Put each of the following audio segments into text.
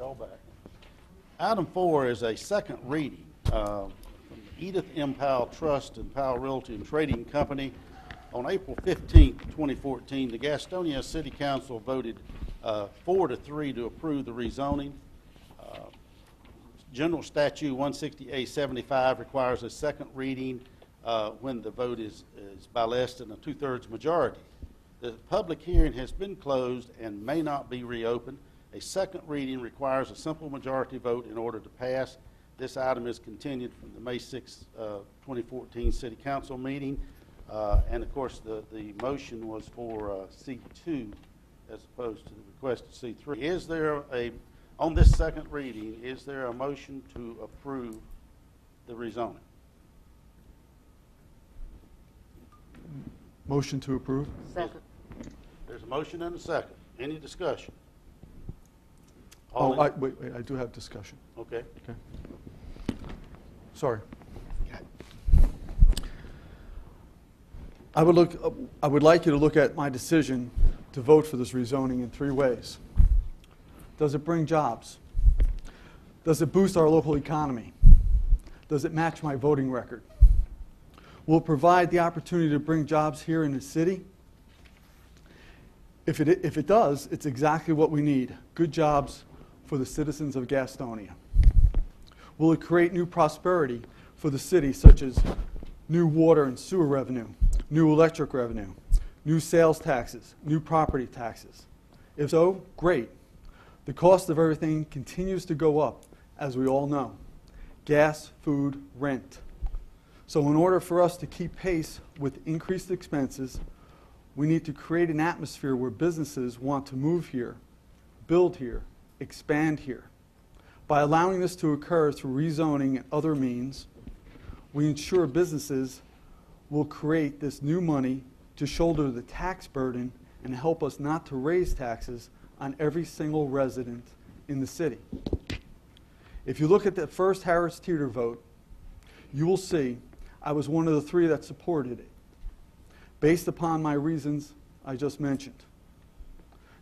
y'all back. Item 4 is a second reading from the Edith M. Powell Trust and Powell Realty and Trading Company. On April 15, 2014, the Gastonia City Council voted 4-3 to approve the rezoning. General Statute 160A75 requires a second reading when the vote is by less than a 2/3 majority. The public hearing has been closed and may not be reopened. A second reading requires a simple majority vote in order to pass. This item is continued from the May 6, 2014 City Council meeting. And of course, the motion was for C2 as opposed to the requested C3. Is there on this second reading, is there a motion to approve the rezoning? Motion to approve. Second. There's a motion and a second. Any discussion? Wait, I do have discussion. Okay. Okay. Sorry. I would like you to look at my decision to vote for this rezoning in 3 ways. Does it bring jobs? Does it boost our local economy? Does it match my voting record? Will it provide the opportunity to bring jobs here in the city? If it does, it's exactly what we need. Good jobs for the citizens of Gastonia. Will it create new prosperity for the city, such as new water and sewer revenue, new electric revenue, new sales taxes, new property taxes? If so, great. The cost of everything continues to go up, as we all know. Gas, food, rent. So in order for us to keep pace with increased expenses, we need to create an atmosphere where businesses want to move here, build here, expand here. By allowing this to occur through rezoning and other means, we ensure businesses will create this new money to shoulder the tax burden and help us not to raise taxes on every single resident in the city. If you look at the first Harris Teeter vote, you will see I was one of the 3 that supported it, based upon my reasons I just mentioned.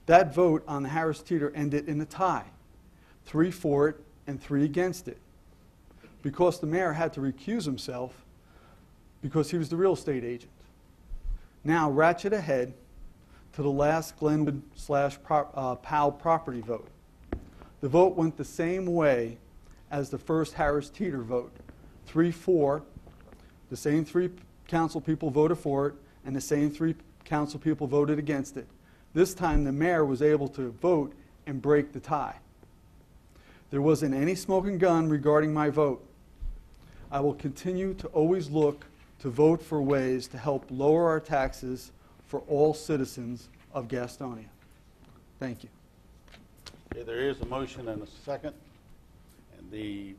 That vote on the Harris Teeter ended in a tie, 3 for it and 3 against it, because the mayor had to recuse himself because he was the real estate agent. Now, ratchet ahead to the last Glenwood/Powell property vote. The vote went the same way as the first Harris Teeter vote, 3 for. The same 3 council people voted for it, and the same 3 council people voted against it. This time, the mayor was able to vote and break the tie. There wasn't any smoking gun regarding my vote. I will continue to always look to vote for ways to help lower our taxes for all citizens of Gastonia. Thank you. Okay, there is a motion and a second, and the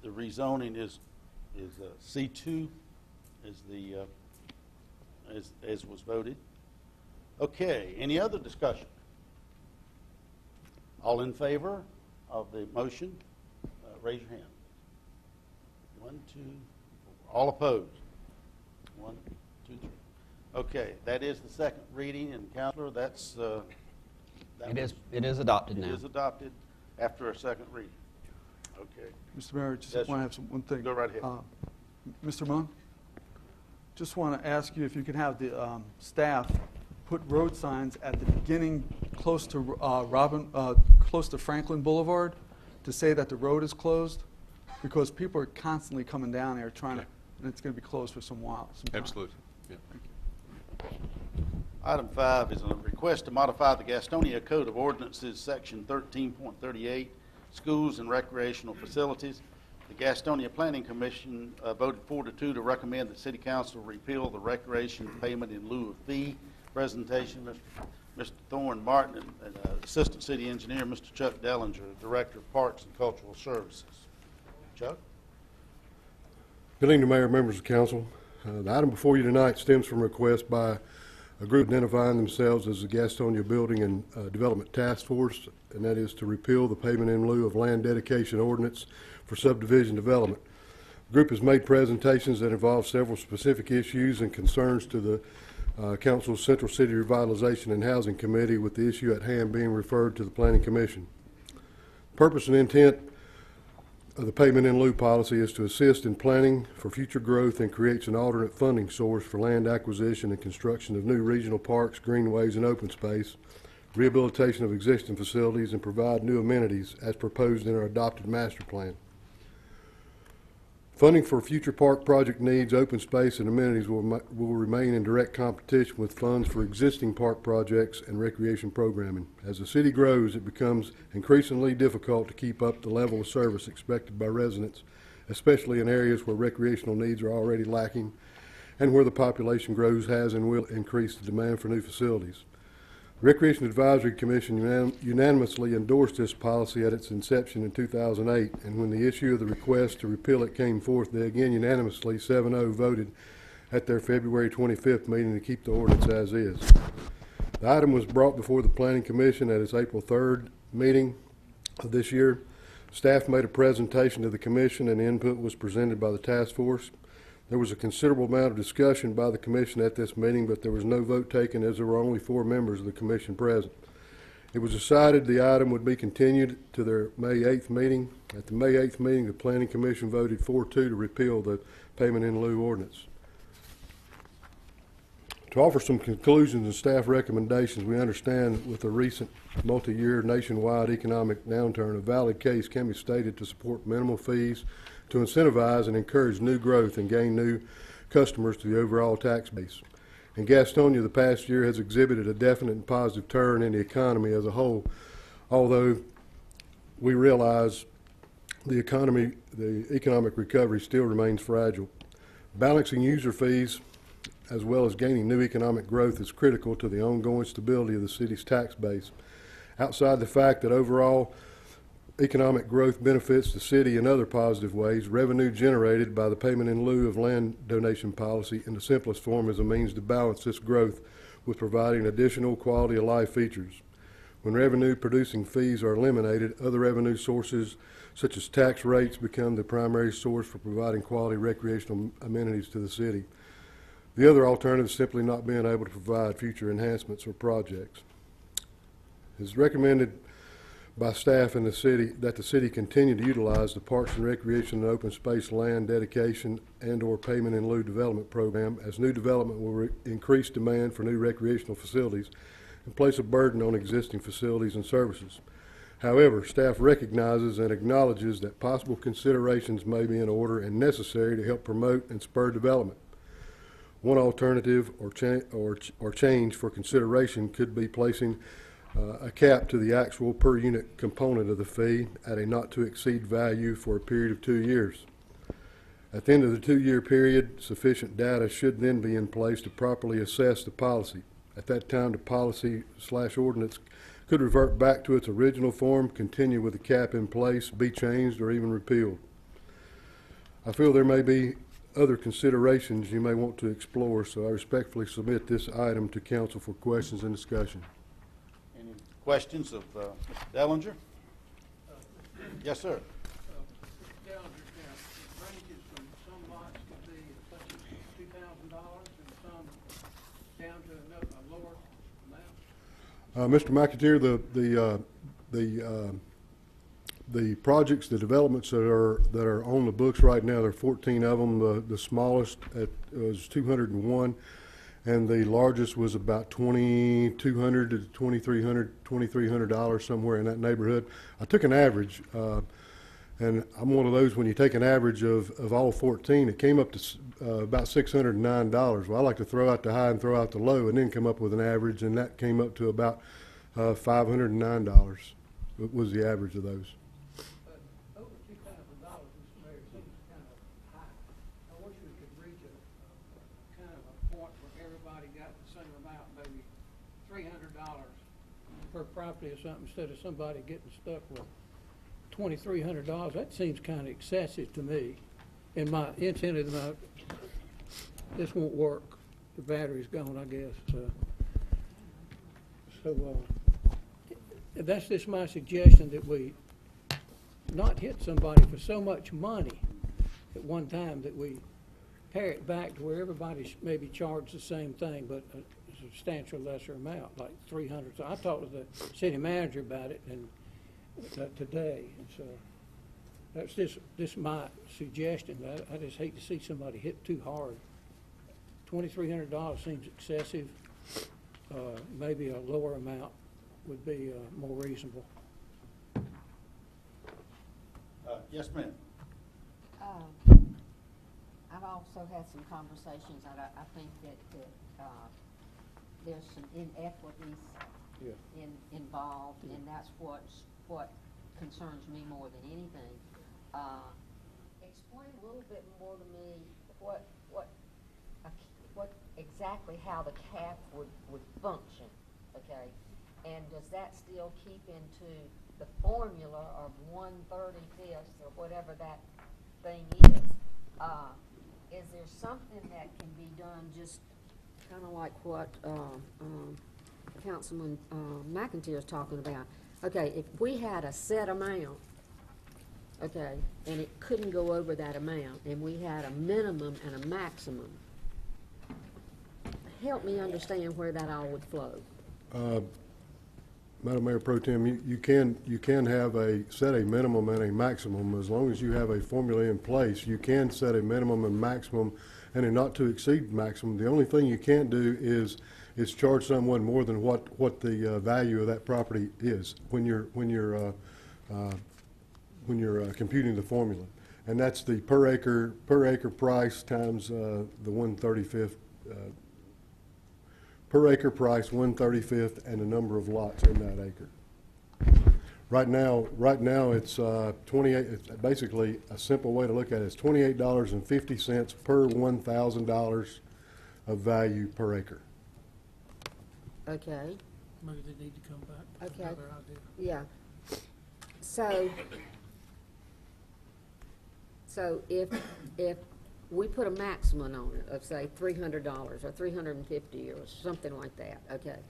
rezoning is C2 as was voted. Okay, any other discussion? All in favor of the motion, raise your hand. 1, 2, 4. All opposed? 1, 2, 3. Okay, that is the second reading, and Councilor, It is adopted now. It is adopted after a second reading. Okay. Mr. Mayor, just Yes, want to have one thing. Go right ahead. Mr. Munn, just want to ask you if you can have the staff put road signs at the beginning close to close to Franklin Boulevard to say that the road is closed, because people are constantly coming down there trying to, and it's going to be closed for some time. Absolutely. Yeah. Item 5 is a request to modify the Gastonia Code of Ordinances, Section 13.38, Schools and Recreational Facilities. The Gastonia Planning Commission voted 4-2 to recommend that City Council repeal the recreation payment in lieu of fee. Presentation, Mr. Thorne Martin, and Assistant City Engineer, Mr. Chuck Dellinger, Director of Parks and Cultural Services. Chuck? Good evening, Mayor, members of council. The item before you tonight stems from a request by a group identifying themselves as the Gastonia Building and Development Task Force, and that is to repeal the payment in lieu of land dedication ordinance for subdivision development. The group has made presentations that involve several specific issues and concerns to the Council's Central City Revitalization and Housing Committee, with the issue at hand being referred to the Planning Commission. Purpose and intent of the payment in lieu policy is to assist in planning for future growth and creates an alternate funding source for land acquisition and construction of new regional parks, greenways, and open space, rehabilitation of existing facilities, and provide new amenities as proposed in our adopted master plan. Funding for future park project needs, open space, and amenities will remain in direct competition with funds for existing park projects and recreation programming. As the city grows, it becomes increasingly difficult to keep up the level of service expected by residents, especially in areas where recreational needs are already lacking and where the population grows has and will increase the demand for new facilities. The Recreation Advisory Commission unanimously endorsed this policy at its inception in 2008, and when the issue of the request to repeal it came forth, they again unanimously 7-0 voted at their February 25th meeting to keep the ordinance as is. The item was brought before the Planning Commission at its April 3rd meeting of this year. Staff made a presentation to the Commission and input was presented by the task force. There was a considerable amount of discussion by the Commission at this meeting, but there was no vote taken as there were only 4 members of the Commission present. It was decided the item would be continued to their May 8th meeting. At the May 8th meeting, the Planning Commission voted 4-2 to repeal the payment in lieu ordinance. To offer some conclusions and staff recommendations, we understand with the recent multi-year nationwide economic downturn, a valid case can be stated to support minimal fees to incentivize and encourage new growth and gain new customers to the overall tax base. In Gastonia, the past year has exhibited a definite and positive turn in the economy as a whole, although we realize the economic recovery still remains fragile. Balancing user fees as well as gaining new economic growth is critical to the ongoing stability of the city's tax base. Outside the fact that overall economic growth benefits the city in other positive ways, revenue generated by the payment in lieu of land donation policy in the simplest form is a means to balance this growth with providing additional quality of life features. When revenue producing fees are eliminated, other revenue sources such as tax rates become the primary source for providing quality recreational amenities to the city. The other alternative is simply not being able to provide future enhancements or projects. It is recommended by staff in the city that the city continue to utilize the Parks and Recreation and Open Space Land Dedication and or Payment in Lieu Development Program, as new development will increase demand for new recreational facilities and place a burden on existing facilities and services. However, staff recognizes and acknowledges that possible considerations may be in order and necessary to help promote and spur development. One alternative or change for consideration could be placing a cap to the actual per unit component of the fee at a not to exceed value for a period of 2 years. At the end of the 2-year period, sufficient data should then be in place to properly assess the policy. At that time, the policy/ordinance could revert back to its original form, continue with the cap in place, be changed, or even repealed. I feel there may be other considerations you may want to explore, so I respectfully submit this item to council for questions and discussion. Any questions of Mr. Dellinger? Yes, sir. Mr. Dellinger, ranges from some lots could be as much as $2,000 and some down to a lower amount? Mr. McAteer, the projects, the developments that are on the books right now, there are 14 of them. The smallest was 201, and the largest was about $2,200 to $2,300 somewhere in that neighborhood. I took an average, and I'm one of those, when you take an average of all 14, it came up to about $609. Well, I like to throw out the high and throw out the low and then come up with an average, and that came up to about $509 was the average of those. Over $2,000, Mr. Mayor, seems kind of high. I wish we could reach a kind of a point where everybody got the same amount, maybe $300 per property or something, instead of somebody getting stuck with $2,300. That seems kind of excessive to me. And my intent is this won't work. The battery's gone, I guess. That's just my suggestion, that we not hit somebody for so much money at one time that we pare it back to where everybody maybe charged the same thing, but a substantial lesser amount, like $300. So I talked to the city manager about it, today. And so that's just my suggestion. I just hate to see somebody hit too hard. $2,300 seems excessive. Maybe a lower amount would be more reasonable. Yes, ma'am. I've also had some conversations, I think that there's some inequities Yeah. involved, and that's what concerns me more than anything. Explain a little bit more to me what exactly how the cap would function, okay? And does that still keep into the formula of 1/35 or whatever that thing is? Is there something that can be done just kind of like what Councilman McIntyre is talking about? Okay, if we had a set amount, okay, and it couldn't go over that amount, and we had a minimum and a maximum, help me understand where that all would flow. Madam Mayor Pro Tem, you can have set a minimum and a maximum. As long as you have a formula in place, you can set a minimum and maximum and a not to exceed maximum. The only thing you can't do is charge someone more than what the value of that property is when you're computing the formula. And that's the per acre price times the 1/35 per acre price, 1/35, and the number of lots in that acre. Right now it's 28. It's basically a simple way to look at it. It's $28.50 per $1,000 of value per acre. Okay, Maybe they need to come back with Okay. another idea. yeah. So if we put a maximum on it of, say, $300 or $350 or something like that, okay,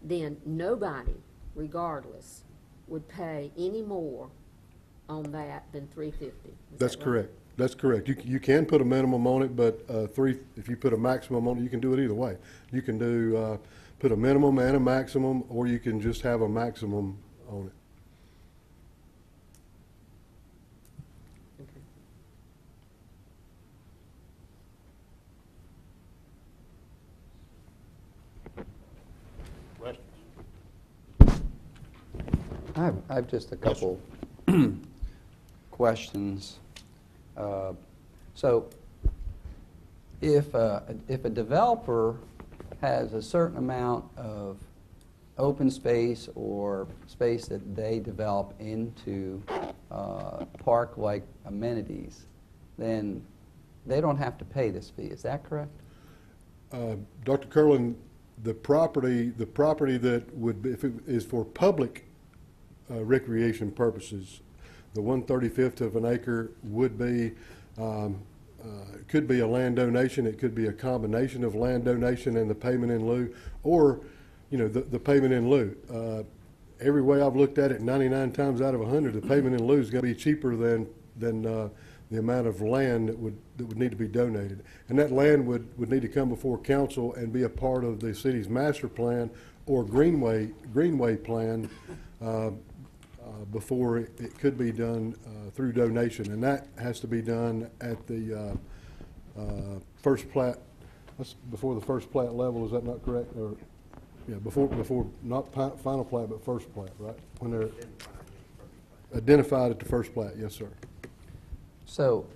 then nobody, regardless, would pay any more on that than $350. That's correct. That's correct. You can put a minimum on it, but if you put a maximum on it, you can do it either way. You can do put a minimum and a maximum, or you can just have a maximum on it. Okay. Questions? I have just a couple questions. So if a developer has a certain amount of open space or space that they develop into park-like amenities, then they don't have to pay this fee. Is that correct? Dr. Curlin, the property that would be, if it is for public recreation purposes, the 1/35 of an acre would be, it could be a land donation, it could be a combination of land donation and the payment in lieu, or, the payment in lieu. Every way I've looked at it, 99 times out of 100, the payment in lieu is going to be cheaper than the amount of land that would need to be donated. And that land would need to come before council and be a part of the city's master plan or greenway plan before it could be done through donation. And that has to be done at the first plat, that's before the first plat level, is that not correct? Or, yeah, before not final plat, but first plat, right? When they're identified at the first plat, yes, sir. So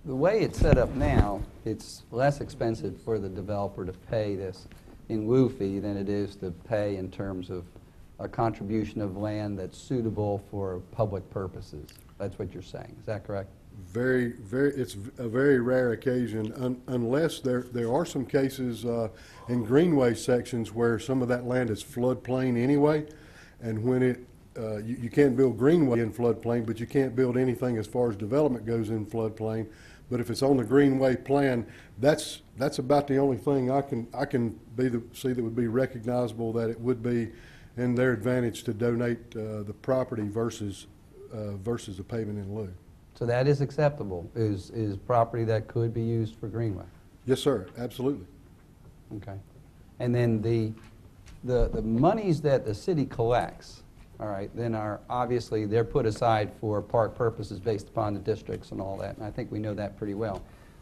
the way it's set up now, it's less expensive for the developer to pay this in lieu fee than it is to pay in terms of a contribution of land that's suitable for public purposes. That's what you're saying. Is that correct? It's a very rare occasion, unless there are some cases in greenway sections where some of that land is floodplain anyway, and when you can't build greenway in floodplain, but you can't build anything as far as development goes in floodplain. But if it's on the greenway plan, that's about the only thing I can see that would be recognizable, that it would be in their advantage to donate the property versus the payment in lieu. So that is acceptable, is property that could be used for greenway? Yes, sir, absolutely. Okay. And then the monies that the city collects, all right, then obviously they're put aside for park purposes based upon the districts and all that, and I think we know that pretty well.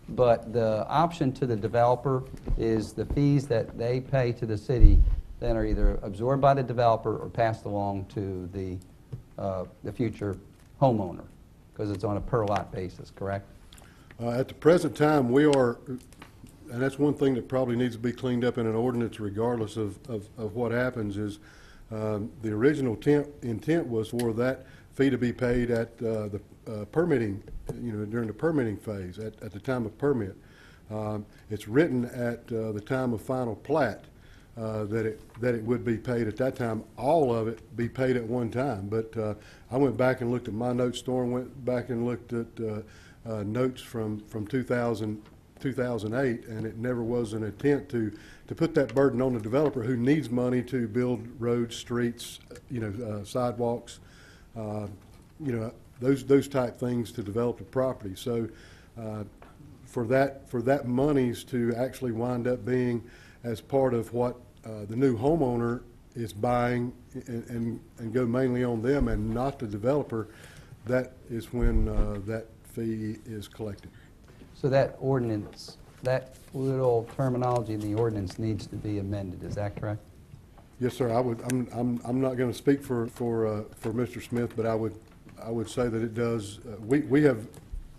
But the option to the developer is the fees that they pay to the city then are either absorbed by the developer or passed along to the future homeowner, because it's on a per lot basis, correct? At the present time, we are, and that's one thing that probably needs to be cleaned up in an ordinance regardless of what happens, is the original intent was for that fee to be paid at the permitting, during the permitting phase, at the time of permit. It's written at the time of final plat that it would be paid at that time, all of it be paid at one time. But I went back and looked at my notes store and went back and looked at notes from 2008, and it never was an attempt to put that burden on the developer who needs money to build roads, streets, sidewalks, those type things to develop the property. So for that monies to actually wind up being as part of what the new homeowner is buying and go mainly on them and not the developer, that is when that fee is collected. So that ordinance, that little terminology in the ordinance needs to be amended, is that correct? Yes, sir. I'm not going to speak for Mr. Smith, but I would say that it does.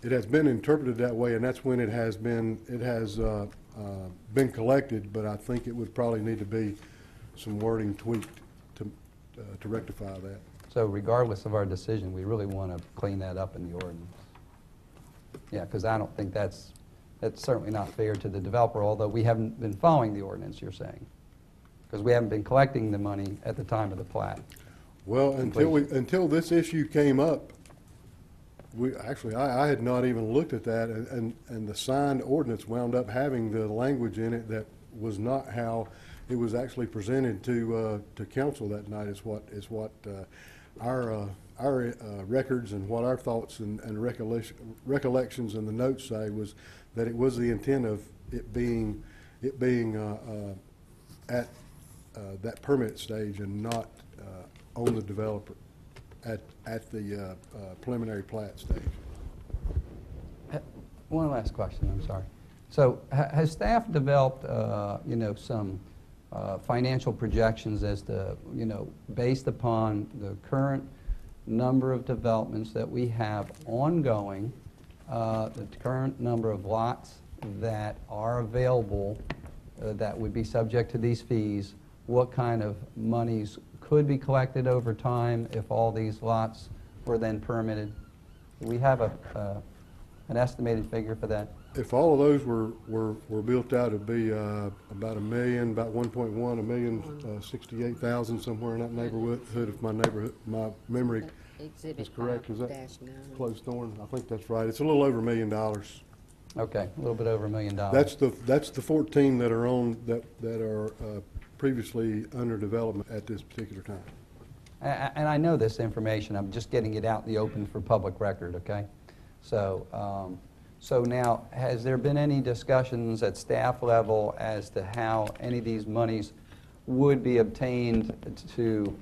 It has been interpreted that way, and that's when it has been collected. But I think it would probably need to be some wording tweaked to rectify that. So regardless of our decision, we really want to clean that up in the ordinance. Yeah, because I don't think that's certainly not fair to the developer, although we haven't been following the ordinance, you're saying, because we haven't been collecting the money at the time of the plat. Well, until this issue came up, I had not even looked at that, and the signed ordinance wound up having the language in it that was not how it was actually presented to council that night. Is what our records and what our thoughts and recollections and the notes say was that it was the intent of it being at that permit stage and not on the developer at the preliminary plat stage. One last question, I'm sorry. So has staff developed, some financial projections as to, based upon the current number of developments that we have ongoing, the current number of lots that are available that would be subject to these fees, what kind of monies could be collected over time if all these lots were then permitted? Do we have an estimated figure for that? If all of those were built out, it'd be about $1 million, about 1,68,000, somewhere in that neighborhood. If my memory is correct, is that close, Thorne? I think that's right. It's a little over $1 million. Okay, a little bit over $1 million. That's the 14 that are on that are previously under development at this particular time. And I know this information. I'm just getting it out in the open for public record. Okay, so. So now, has there been any discussions at staff level as to how any of these monies would be obtained to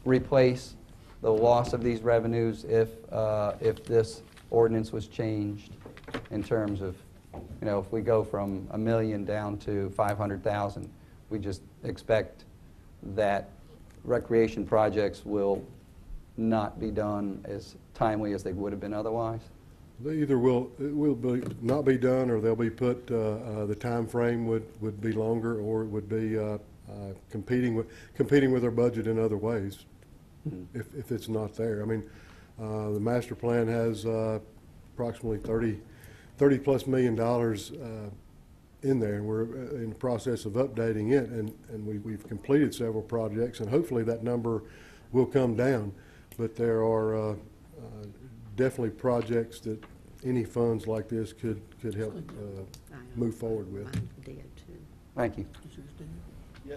replace the loss of these revenues if this ordinance was changed in terms of, if we go from $1 million down to 500,000, we just expect that recreation projects will not be done as timely as they would have been otherwise? They either not be done, or they'll be put. The time frame would be longer, or it would be competing with our budget in other ways. Mm-hmm. If it's not there, I mean, the master plan has approximately $30+ million in there, and we're in the process of updating it, and we've completed several projects, and hopefully that number will come down. But there are definitely projects that any funds like this could help move forward with. Thank you. Yeah,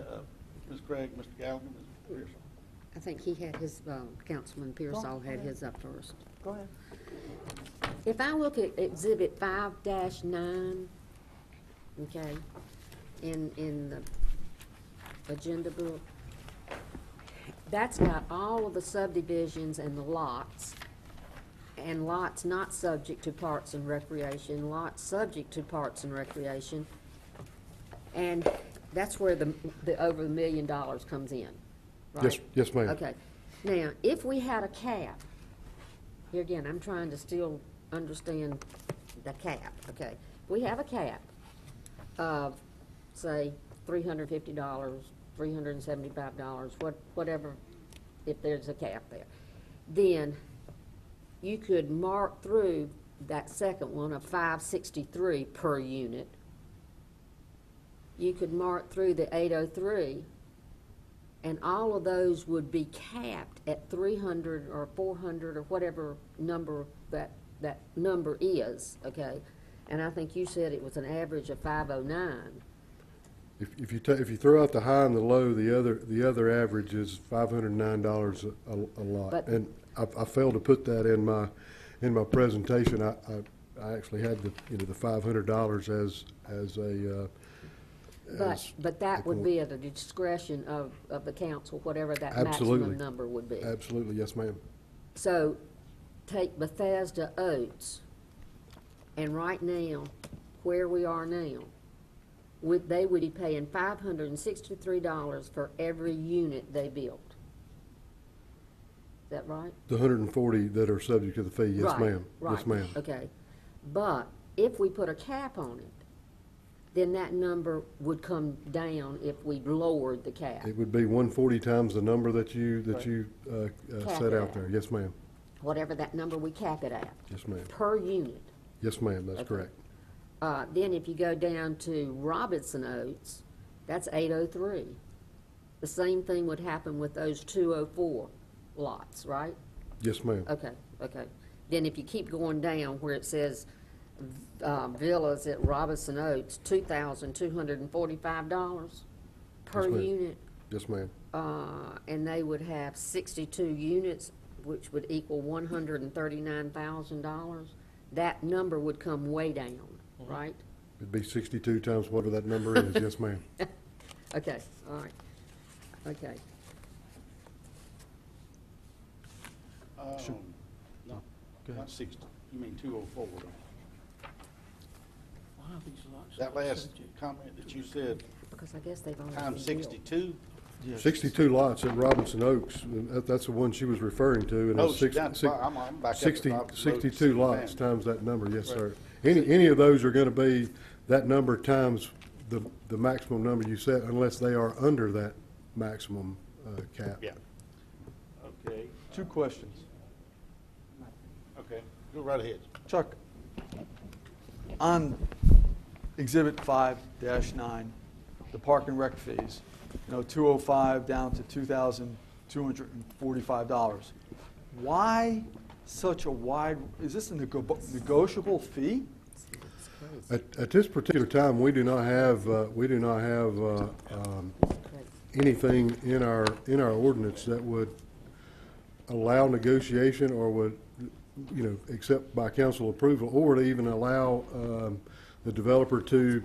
Ms. Craig, Mr. Gallagher, Ms. Pearsall. I think he had his, Councilman Pearsall had his up first. Go ahead. If I look at Exhibit 5-9, okay, in the agenda book, that's got all of the subdivisions and the lots, and lots not subject to Parks and Recreation, lots subject to Parks and Recreation, and that's where the over $1 million comes in, right? Yes, yes, ma'am. Okay. Now, if we had a cap, here again, I'm trying to still understand the cap, okay? We have a cap of, say, $350, $375, whatever, if there's a cap there. Then you could mark through that second one of $563 per unit. You could mark through the 803, and all of those would be capped at 300 or 400 or whatever number that number is, okay? And I think you said it was an average of 509. If you throw out the high and the low, the other average is $509 a lot. But- And I failed to put that in my presentation. I actually had the $500 as a But that would be at the discretion of the council, whatever that Absolutely. maximum number would be. Absolutely, yes, ma'am. So take Bethesda Oaks, and right now, where we are now, they would be paying $563 for every unit they built. Is that right? The 140 that are subject to the fee, yes, Right, ma'am. right, Yes, ma'am. okay. But if we put a cap on it, then that number would come down if we lowered the cap. It would be 140 times the number that you Cap set it out at. there. Yes, ma'am. Whatever that number we cap it at, Yes, ma'am. per unit. Yes, ma'am, that's Okay. correct. Then if you go down to Robinson Oaks, that's 803. The same thing would happen with those 204 lots, right? Yes, ma'am. Okay. Then if you keep going down where it says villas at Robinson Oaks, $2,245 per Yes, ma'am. unit, Yes, ma'am. and they would have 62 units, which would equal $139,000. That number would come way down, right? It'd be 62 times whatever that number is. Yes, ma'am. Okay, all right, okay. No, Go ahead. not 60. You mean 204. Why are these lots That not last subject? comment that you said, Because I guess they've only times been built. 62? Yes. 62 lots at Robinson Oaks, and that's the one she was referring to. And Oh, it's she's down at I'm back up at 60 Robinson Road, 62 lots Savannah. times that number, yes, Right. sir. Any of those are going to be that number times the maximum number you set, unless they are under that maximum cap. Yeah. Okay, 2 questions. okay, go right ahead. Chuck, on Exhibit 5-9, the park and rec fees, 205 down to $2,245. Why such a wide, is this a negotiable fee? At this particular time, we do not have anything in our ordinance that would allow negotiation or would, except by council approval, or to even allow the developer to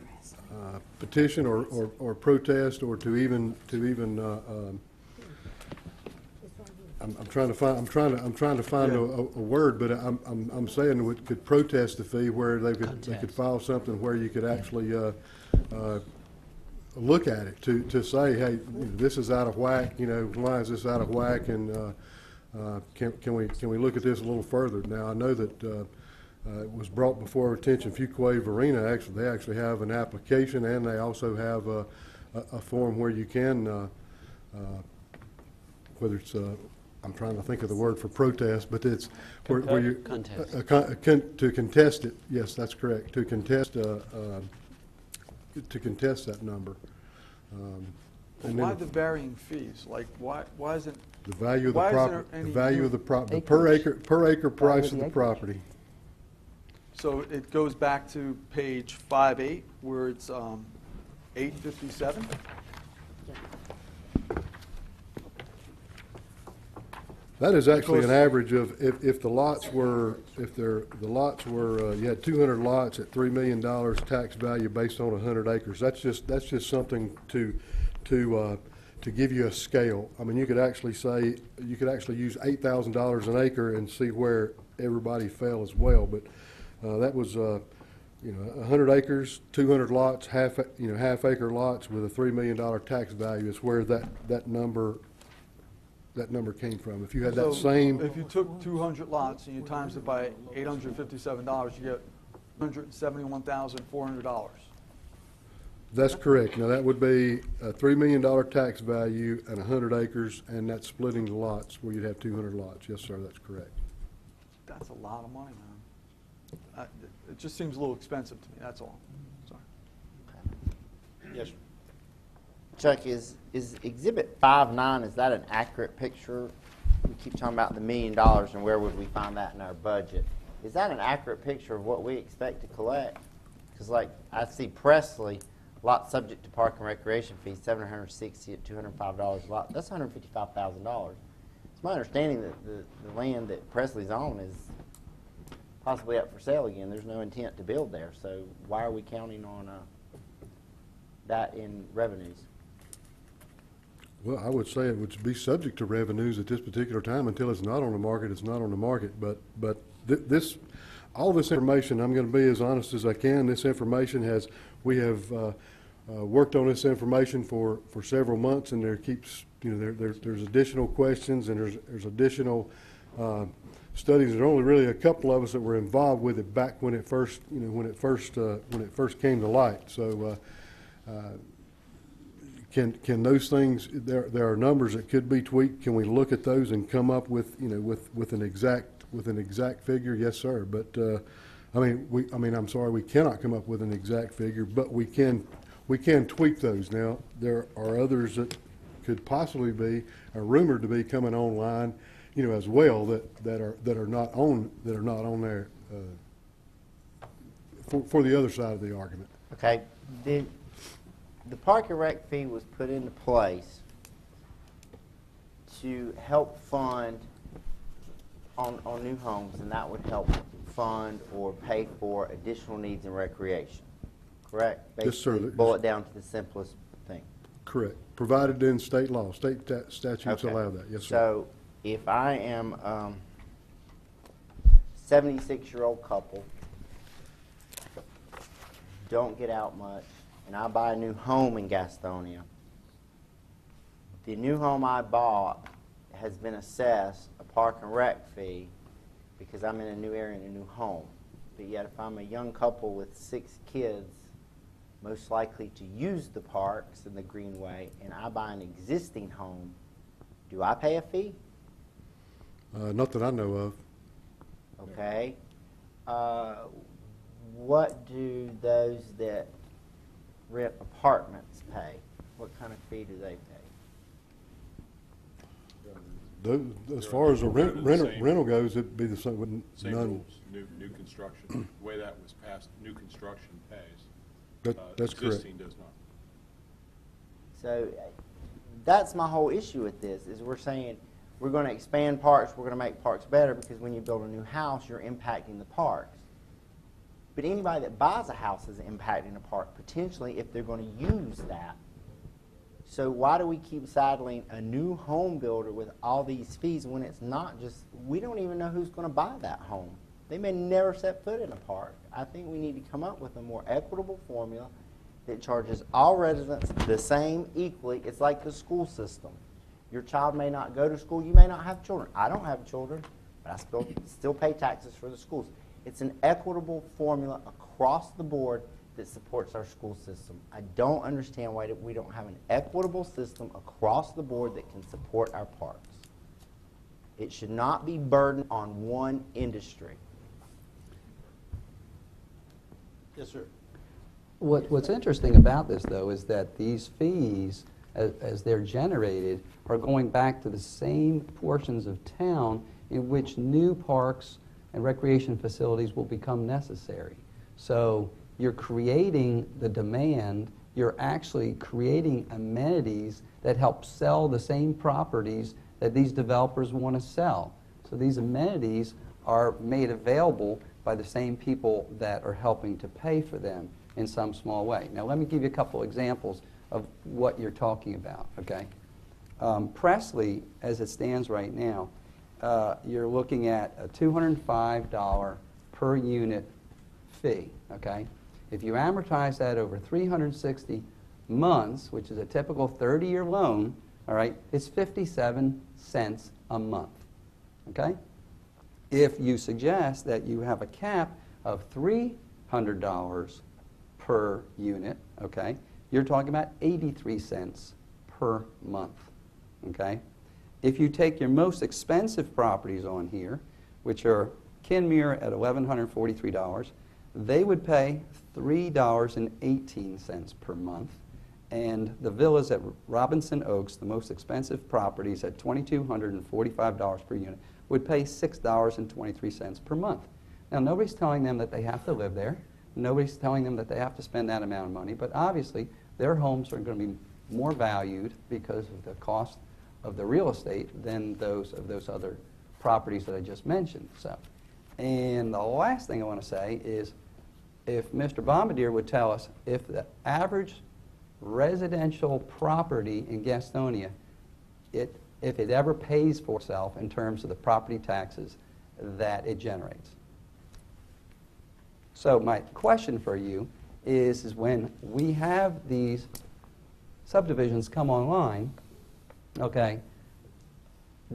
petition or protest, or to even I'm trying to find a word, but I'm saying we could protest the fee where they could file something where you could actually look at it to say, hey, this is out of whack. Why is this out of whack? And can we look at this a little further? Now I know that it was brought before our attention. Fuquay Varina they actually have an application, and they also have a form where you can whether it's I'm trying to think of the word for protest, but it's where you to contest it. Yes, that's correct. To contest that number. And Why then the varying fees? Like, why isn't, the value of the why isn't property, there the any value new- of the property, Acreage. per acre price of Value the of the acreage. property. so it goes back to page 5-8, where it's 857? That is actually an Because- average of, if the lots were, you had 200 lots at $3 million tax value based on 100 acres. That's just something to to give you a scale, I mean, you could actually say, you could actually use $8,000 an acre and see where everybody fell as well. But that was, 100 acres, 200 lots, half acre lots with a $3 million tax value is where that number came from. If you had that So, same, If you took 200 lots and you times it by $857, you get $171,400. that's correct. Now, that would be a $3 million tax value and 100 acres, and that's splitting the lots where you'd have 200 lots. Yes, sir, that's correct. That's a lot of money, man. It just seems a little expensive to me, that's all. Sorry. Yes, sir. Chuck, is Exhibit 5-9, is that an accurate picture? We keep talking about the $1 million and where would we find that in our budget. Is that an accurate picture of what we expect to collect? Because like I see Presley, lot subject to park and recreation fees, $760 at $205 a lot. That's $155,000. It's my understanding that the land that Presley's on is possibly up for sale again. There's no intent to build there. So why are we counting on that in revenues? Well, I would say it would be subject to revenues at this particular time. Until it's not on the market, it's not on the market. But all this information, I'm going to be as honest as I can. This information we have worked on this information for several months, and there's additional questions and there's additional studies. There are only really a couple of us that were involved with it back when it first came to light. So. Can those things? There are numbers that could be tweaked. Can we look at those and come up with with an exact figure? Yes, sir. But I'm sorry, we cannot come up with an exact figure, but we can tweak those. Now there are others that could possibly be rumored to be coming online, as well that are not on there for the other side of the argument. Okay. The park and rec fee was put into place to help fund on new homes, and that would help fund or pay for additional needs in recreation. Correct? Yes, sir. Basically, boil it down to the simplest thing. Correct. Provided in state law, statutes Okay. allow that. Yes, sir. So if I am 76-year-old couple, don't get out much, and I buy a new home in Gastonia, the new home I bought has been assessed a park and rec fee because I'm in a new area in a new home. But yet if I'm a young couple with 6 kids, most likely to use the parks and the greenway, and I buy an existing home, do I pay a fee? Not that I know of. Okay. What do those that rent apartments pay? What kind of fee do they pay? As far as the They're the same. rental goes, it'd be the same with Same none. rules, new construction. The way that was passed, new construction pays. That's correct. Existing does not. So that's my whole issue with this, is we're saying we're going to expand parks, we're going to make parks better, because when you build a new house, you're impacting the parks. But anybody that buys a house is impacting a park, potentially, if they're going to use that. So why do we keep saddling a new home builder with all these fees when it's not just, we don't even know who's going to buy that home. They may never set foot in a park. I think we need to come up with a more equitable formula that charges all residents the same equally. It's like the school system. Your child may not go to school. You may not have children. I don't have children, but I still pay taxes for the schools. It's an equitable formula across the board that supports our school system. I don't understand why we don't have an equitable system across the board that can support our parks. It should not be burdened on one industry. Yes, sir. What's interesting about this, though, is that these fees, as they're generated, are going back to the same portions of town in which new parks and recreation facilities will become necessary. So you're creating the demand, you're actually creating amenities that help sell the same properties that these developers want to sell. So these amenities are made available by the same people that are helping to pay for them in some small way. Now let me give you a couple examples of what you're talking about, okay? Presley, as it stands right now, you're looking at a $205 per unit fee, okay? If you amortize that over 360 months, which is a typical 30-year loan, all right, it's 57 cents a month, okay? If you suggest that you have a cap of $300 per unit, okay, you're talking about 83 cents per month, okay? If you take your most expensive properties on here, which are Kenmure at $1,143, they would pay $3.18 per month, and the villas at Robinson Oaks, the most expensive properties at $2,245 per unit, would pay $6.23 per month. Now, nobody's telling them that they have to live there. Nobody's telling them that they have to spend that amount of money, but obviously their homes are going to be more valued because of the cost of the real estate than those of those other properties that I just mentioned. So, and the last thing I want to say is, if Mr. Bombardier would tell us if the average residential property in Gastonia, if it ever pays for itself in terms of the property taxes that it generates. So my question for you is when we have these subdivisions come online, okay,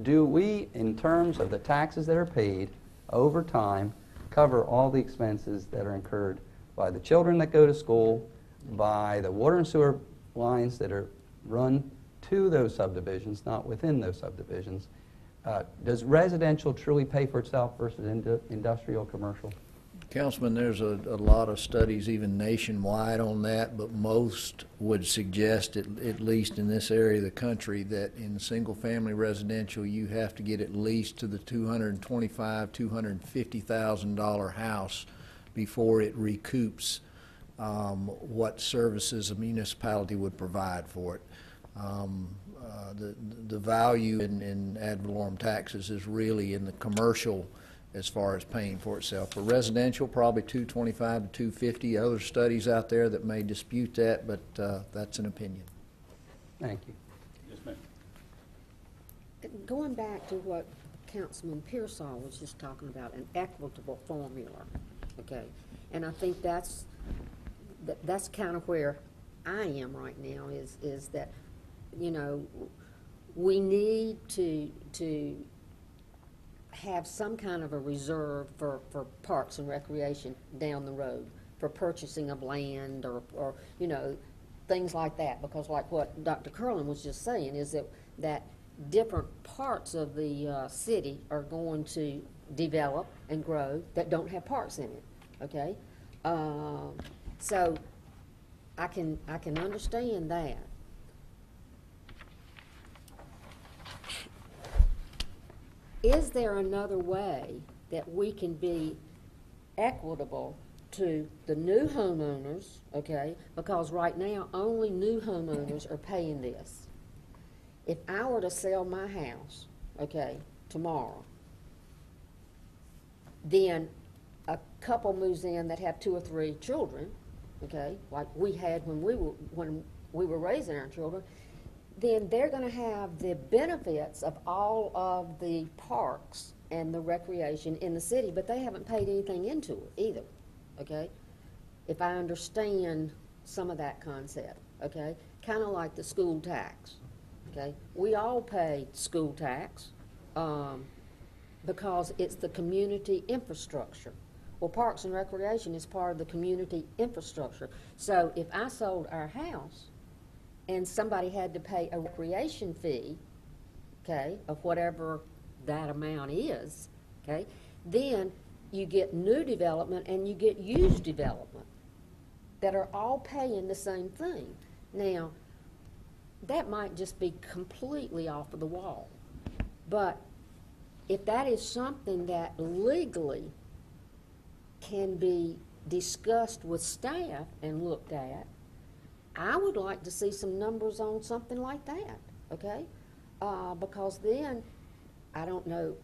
do we, in terms of the taxes that are paid over time, cover all the expenses that are incurred by the children that go to school, by the water and sewer lines that are run to those subdivisions, not within those subdivisions? Does residential truly pay for itself versus industrial, commercial? Councilman, there's a lot of studies, even nationwide, on that, but most would suggest, at least in this area of the country, that in single-family residential, you have to get at least to the $225,000, $250,000 house before it recoups what services a municipality would provide for it. The value in ad valorem taxes is really in the commercial as far as paying for itself. For residential, probably $225,000 to $250,000. Other studies out there that may dispute that, but that's an opinion. Thank you. Yes, ma'am. Going back to what Councilman Pearsall was just talking about, an equitable formula, okay? And I think that's kind of where I am right now, is that, you know, we need to have some kind of a reserve for parks and recreation down the road, for purchasing of land or you know, things like that. Because like what Dr. Curlin was just saying is that different parts of the city are going to develop and grow that don't have parks in it, okay? So I can understand that. Is there another way that we can be equitable to the new homeowners, okay? Because right now, only new homeowners are paying this. If I were to sell my house, okay, tomorrow, then a couple moves in that have 2 or 3 children, okay, like we had when we were raising our children, then they're going to have the benefits of all of the parks and the recreation in the city, but they haven't paid anything into it either, okay? If I understand some of that concept, okay? Kind of like the school tax, okay? We all pay school tax because it's the community infrastructure. Well, Parks and Recreation is part of the community infrastructure. So if I sold our house and somebody had to pay a recreation fee, okay, of whatever that amount is, okay, then you get new development and you get used development that are all paying the same thing. Now, that might just be completely off of the wall, but if that is something that legally can be discussed with staff and looked at, I would like to see some numbers on something like that, okay? Because then, I don't know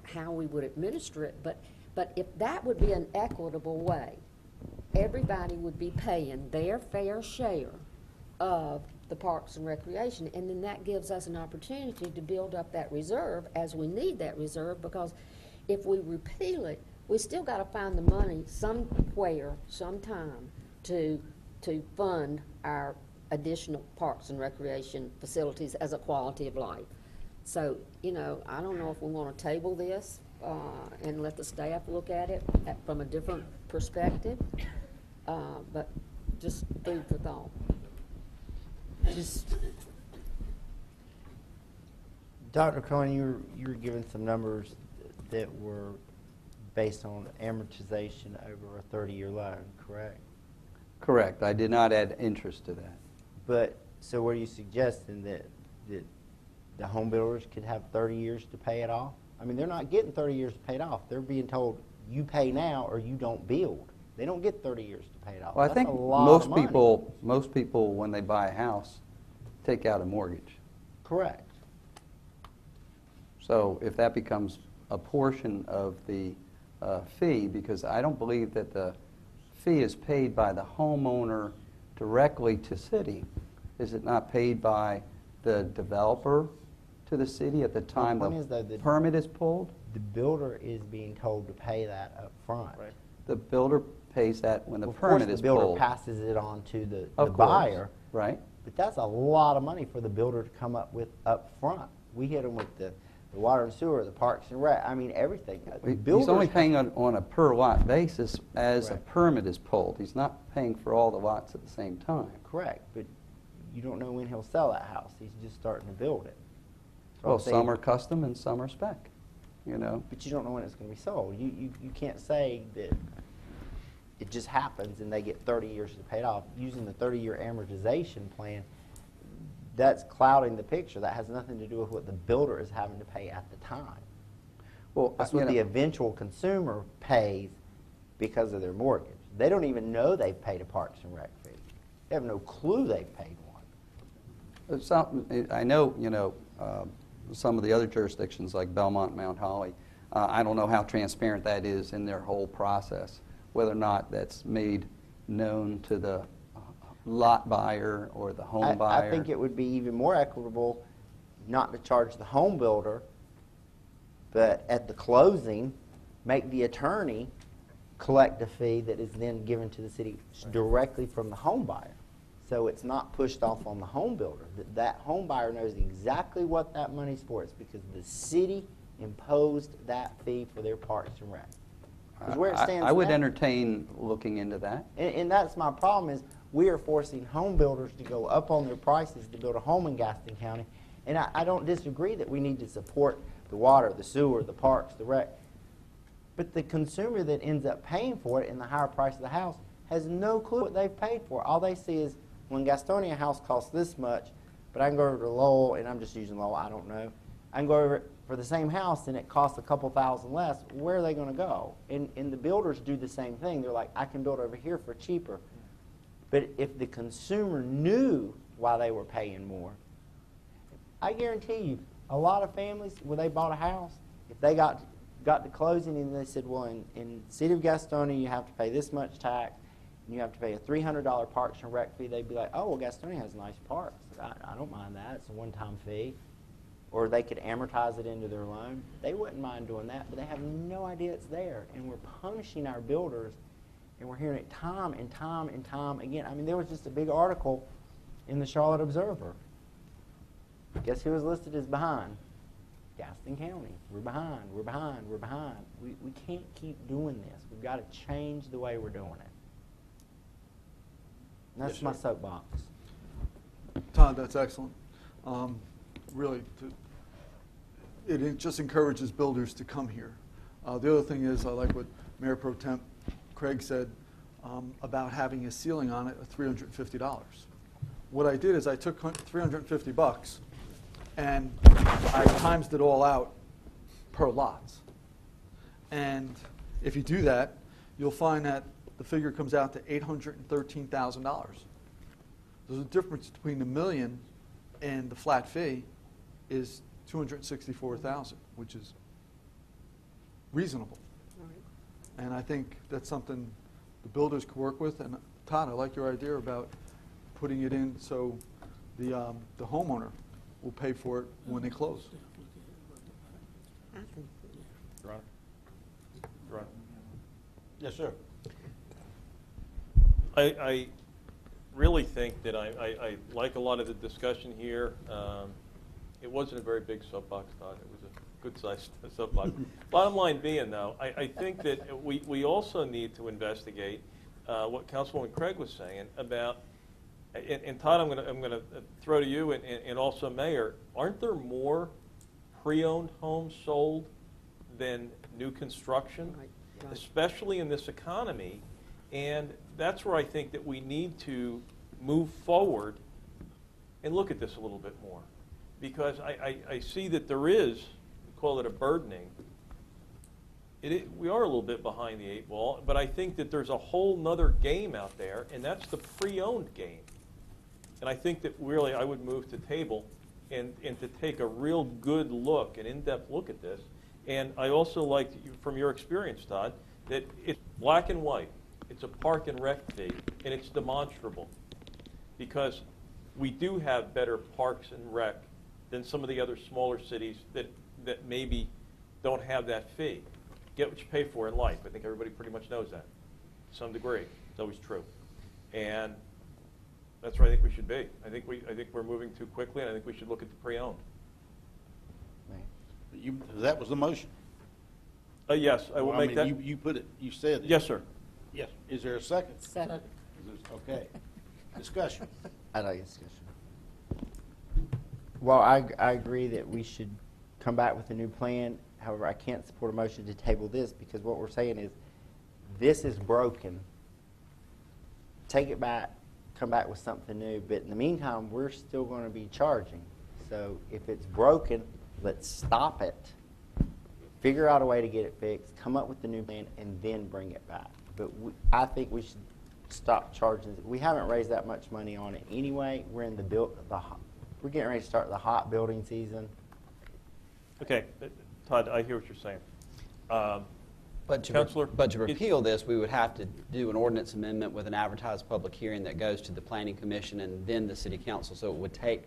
how we would administer it, but if that would be an equitable way, everybody would be paying their fair share of the Parks and Recreation, and then that gives us an opportunity to build up that reserve as we need that reserve, because if we repeal it, we still gotta find the money somewhere, sometime, to fund our additional Parks and Recreation facilities as a quality of life. So, you know, I don't know if we wanna table this, and let the staff look at it from a different perspective, but just food for thought. Dr. Cohen, you were given some numbers that were based on amortization over a 30-year loan, correct? Correct. I did not add interest to that. But, so were you suggesting that the home builders could have 30 years to pay it off? I mean, they're not getting 30 years to pay it off. They're being told, you pay now or you don't build. They don't get 30 years to pay it off. Well, I That's think a lot of money. most people, when they buy a house, take out a mortgage. Correct. So if that becomes a portion of the fee, because I don't believe that the fee is paid by the homeowner directly to city. Is it not paid by the developer to the city at the time point the is, though, the- permit is pulled? The builder is being told to pay that up front. Right. The builder pays that when the Of course, permit is the builder pulled. passes it on to the Of course, buyer, right? but that's a lot of money for the builder to come up with up front. We hit them with the water and sewer, the parks and rec, I mean, everything. The He's builders only have- paying on a per lot basis as a Correct. permit is pulled. He's not paying for all the lots at the same time. Correct, but you don't know when he'll sell that house. He's just starting to build it. So Well, I'm saying- some are custom and some are spec, you know? But you don't know when it's going to be sold. You can't say that it just happens and they get 30 years to pay it off. Using the 30-year amortization plan, that's clouding the picture. That has nothing to do with what the builder is having to pay at the time. Well, That's you what know, the eventual consumer pays because of their mortgage. They don't even know they've paid a Parks and Rec fee. They have no clue they've paid one. I know, you know, some of the other jurisdictions like Belmont, Mount Holly, I don't know how transparent that is in their whole process, whether or not that's made known to the lot buyer or the home buyer. I think it would be even more equitable not to charge the home builder, but at the closing, make the attorney collect a fee that is then given to the city directly from the home buyer. So it's not pushed off on the home builder. That home buyer knows exactly what that money's for. It's because the city imposed that fee for their Parks and Rec. 'Cause where it stands I would now- entertain looking into that. And that's my problem is we are forcing home builders to go up on their prices to build a home in Gaston County. And I don't disagree that we need to support the water, the sewer, the parks, the rec. But the consumer that ends up paying for it in the higher price of the house has no clue what they've paid for. All they see is, when Gastonia house costs this much, but I can go over to Lowell, and I'm just using Lowell, I don't know. I can go over for the same house and it costs a couple thousand less. Where are they going to go? And the builders do the same thing. They're like, I can build over here for cheaper. But if the consumer knew why they were paying more, I guarantee you, a lot of families, when they bought a house, if they got to closing and they said, well, in the city of Gastonia, you have to pay this much tax, and you have to pay a $300 Parks and Rec fee, they'd be like, oh, well, Gastonia has nice parks. I don't mind that. It's a one-time fee. Or they could amortize it into their loan. They wouldn't mind doing that, but they have no idea it's there. And we're punishing our builders, and we're hearing it time and time and time again. I mean, there was just a big article in the Charlotte Observer. Guess who was listed as behind? Gaston County. We're behind, we're behind, we're behind. We can't keep doing this. We've got to change the way we're doing it. And that's Yes, my sir. soapbox. Todd, that's excellent. Really, it just encourages builders to come here. The other thing is, I like what Mayor Pro Temp Craig said about having a ceiling on it of $350. What I did is I took $350 and I times it all out per lots. And if you do that, you'll find that the figure comes out to $813,000. There's a difference between the million and the flat fee is $264,000, which is reasonable. And I think that's something the builders could work with. And Todd, I like your idea about putting it in so the homeowner will pay for it when they close. I think Your Honor? Your Honor? Yes, sir. I really think that I like a lot of the discussion here. It wasn't a very big soapbox, Todd. It was a good-sized soapbox. Bottom line being, though, I think that we also need to investigate what Councilwoman Craig was saying about, and Todd, I'm going to throw to you, and also Mayor, aren't there more pre-owned homes sold than new construction, Right. especially in this economy? And that's where I think that we need to move forward and look at this a little bit more. Because I see that there is, we call it a burdening. We are a little bit behind the 8 ball, but I think that there's a whole nother game out there, and that's the pre-owned game. And I think that really I would move to table and to take a real good look, an in-depth look at this. And I also like, from your experience, Todd, that it's black and white. It's a park and rec fee, and it's demonstrable. Because we do have better parks and rec than some of the other smaller cities that maybe don't have that fee. Get what you pay for in life. I think everybody pretty much knows that to some degree. It's always true. And that's where I think we should be. I think we're moving too quickly, and I think we should look at the pre-owned. That was the motion. Yes, I will make that. You put it, you said it. Yes, sir. Yes. Is there a second? Second. Okay. Discussion. I'd like discussion. Well, I agree that we should come back with a new plan. However, I can't support a motion to table this because what we're saying is this is broken. Take it back, come back with something new. But in the meantime, we're still going to be charging. So if it's broken, let's stop it. Figure out a way to get it fixed, come up with the new plan, and then bring it back. But I think we should stop charging. We haven't raised that much money on it anyway. We're in we're getting ready to start the hot building season. Okay, Todd, I hear what you're saying. But Counselor, to repeal this, we would have to do an ordinance amendment with an advertised public hearing that goes to the Planning Commission and then the City Council. So it would take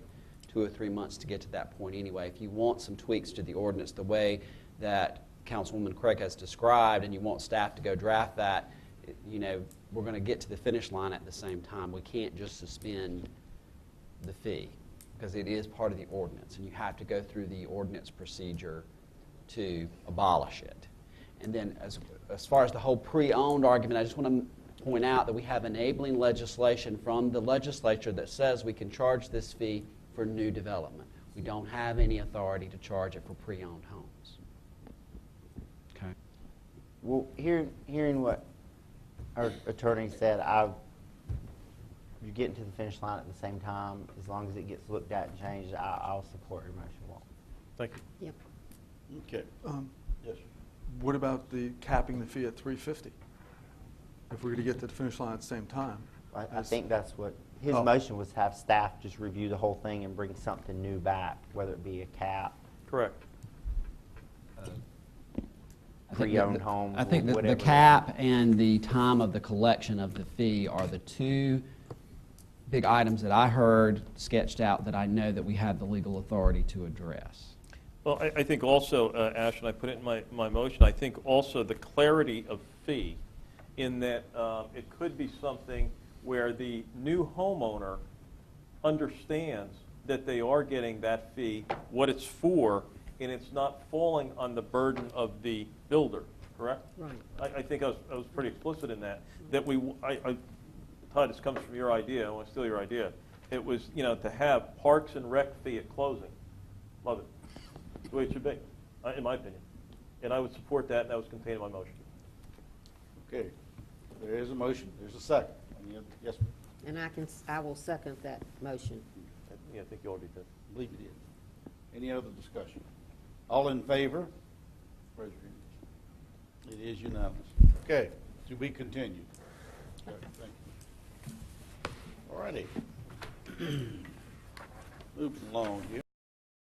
2 or 3 months to get to that point anyway. If you want some tweaks to the ordinance the way that Councilwoman Craig has described and you want staff to go draft that, we're going to get to the finish line at the same time. We can't just suspend the fee because it is part of the ordinance, and you have to go through the ordinance procedure to abolish it. And then as far as the whole pre-owned argument, I just want to point out that we have enabling legislation from the legislature that says we can charge this fee for new development. We don't have any authority to charge it for pre-owned homes. Okay. Well, hearing what our attorney said, you're getting to the finish line at the same time. As long as it gets looked at and changed, I'll support your motion. Walt. Thank you. Yep. Okay. Yes. What about the capping the fee at $350? If we're going to get to the finish line at the same time. I think that's what his Oh. motion was, have staff just review the whole thing and bring something new back, whether it be a cap, Correct. pre-owned homes, I think that whatever. the cap and the time of the collection of the fee are the two big items that I heard sketched out that I know that we have the legal authority to address. Well, I think also, Ash, and I put it in my motion, I think also the clarity of fee in that it could be something where the new homeowner understands that they are getting that fee, what it's for, and it's not falling on the burden of the builder, correct? Right. I think I was pretty explicit in that. That Todd, this comes from your idea, I want to steal your idea. It was, to have parks and rec fee at closing. Love it. It's the way it should be, in my opinion. And I would support that, and that was contained in my motion. Okay. There is a motion. There's a second. Yes, ma'am. And I will second that motion. Yeah, I think you already did. I believe you did. Any other discussion? All in favor? Raise your hand. It is unanimous. Okay, to be continued. Okay, thank you. All righty. Moving along here.